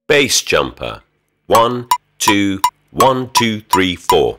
Bass jumper. 1, 2, 1, 2, 3, 4.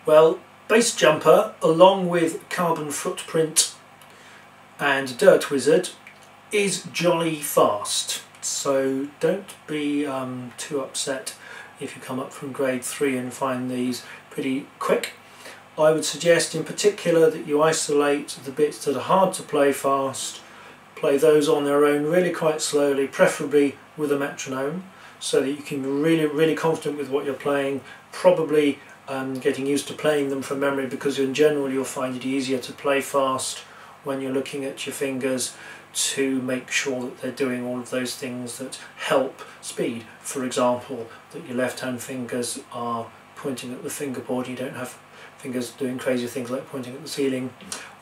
Well, Bass Jumper, along with Carbon Footprint and Dirt Wizard, is jolly fast. So don't be too upset if you come up from grade 3 and find these pretty quick. I would suggest in particular that you isolate the bits that are hard to play fast, play those on their own really quite slowly, preferably with a metronome, so that you can be really confident with what you're playing, probably getting used to playing them from memory, because in general you'll find it easier to play fast when you're looking at your fingers to make sure that they're doing all of those things that help speed. For example, that your left hand fingers are pointing at the fingerboard, you don't have fingers doing crazy things like pointing at the ceiling.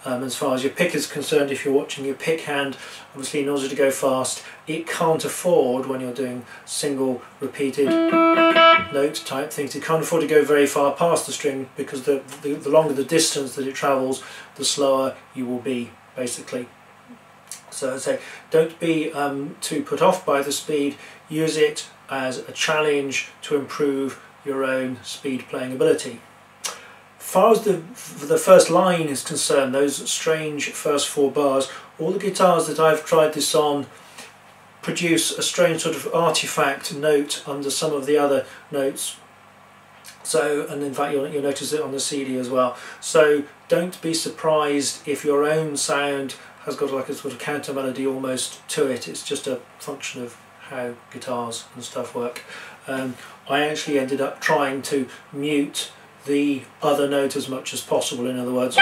As far as your pick is concerned, if you're watching your pick hand, obviously in order to go fast, it can't afford, when you're doing single repeated note type things, it can't afford to go very far past the string, because the longer the distance that it travels, the slower you will be, basically. So as I say, don't be too put off by the speed, use it as a challenge to improve your own speed playing ability. As far as the first line is concerned, those strange first 4 bars, all the guitars that I've tried this on produce a strange sort of artifact note under some of the other notes. So, and in fact you'll notice it on the CD as well. So don't be surprised if your own sound has got like a sort of counter melody almost to it. It's just a function of how guitars and stuff work. I actually ended up trying to mute the other note as much as possible, in other words.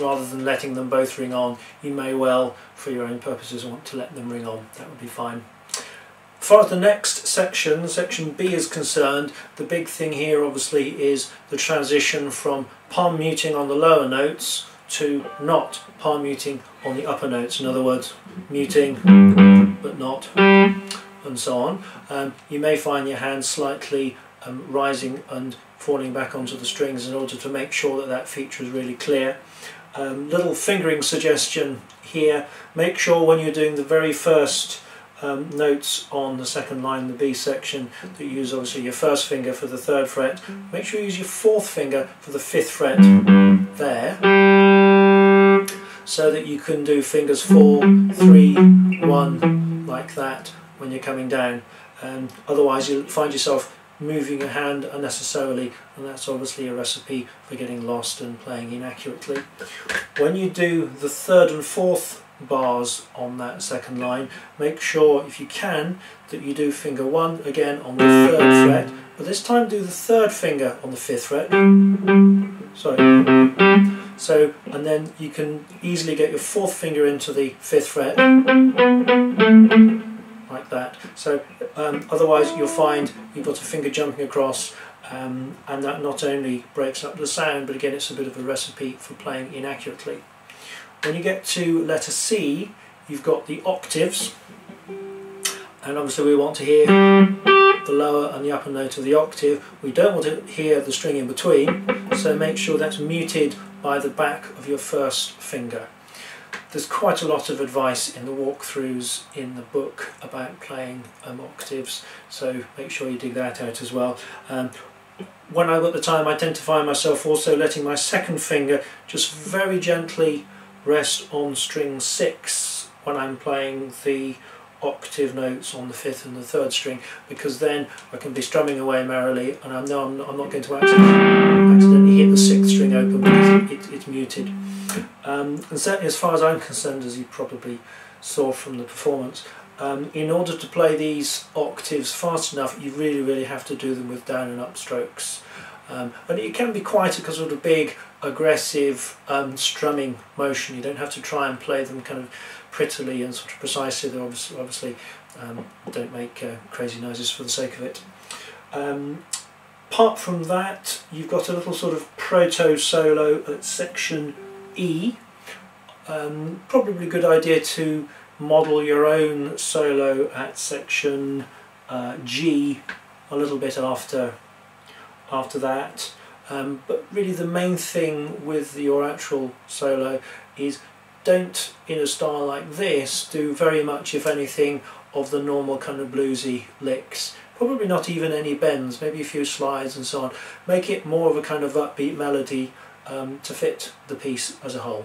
Rather than letting them both ring on, you may well, for your own purposes, want to let them ring on. That would be fine. As far as the next section, section B, is concerned, the big thing here obviously is the transition from palm muting on the lower notes to not palm muting on the upper notes. In other words, muting but not, and so on. You may find your hand slightly rising and falling back onto the strings in order to make sure that that feature is really clear. Little fingering suggestion here: make sure when you're doing the very first notes on the second line, the B section, that you use obviously your first finger for the 3rd fret. Make sure you use your 4th finger for the 5th fret there, so that you can do fingers 4, 3, 1 like that when you're coming down. Otherwise you'll find yourself moving your hand unnecessarily, and that's obviously a recipe for getting lost and playing inaccurately. When you do the third and fourth bars on that second line, make sure, if you can, that you do finger 1 again on the 3rd fret, but this time do the 3rd finger on the 5th fret. Sorry. So, and then you can easily get your 4th finger into the 5th fret, like that. So otherwise you'll find you've got a finger jumping across, and that not only breaks up the sound, but again it's a bit of a recipe for playing inaccurately. When you get to letter C, you've got the octaves, and obviously we want to hear the lower and the upper note of the octave. We don't want to hear the string in between, so make sure that's muted by the back of your first finger. There's quite a lot of advice in the walkthroughs in the book about playing octaves, so make sure you dig that out as well. When I've got the time, I tend to find myself also letting my second finger just very gently rest on string 6 when I'm playing the octave notes on the 5th and the 3rd string, because then I can be strumming away merrily and I know I'm not going to accidentally hit the 6th string open because it's muted. And certainly as far as I'm concerned, as you probably saw from the performance, in order to play these octaves fast enough, you really have to do them with down and up strokes. And it can be quite a sort of big, aggressive strumming motion. You don't have to try and play them kind of prettily and sort of precisely. They obviously don't make crazy noises for the sake of it. Apart from that, you've got a little sort of proto solo at section E. Probably a good idea to model your own solo at section G a little bit after that. But really the main thing with your actual solo is don't, in a style like this, do very much, if anything, of the normal kind of bluesy licks. Probably not even any bends, maybe a few slides and so on. Make it more of a kind of upbeat melody to fit the piece as a whole.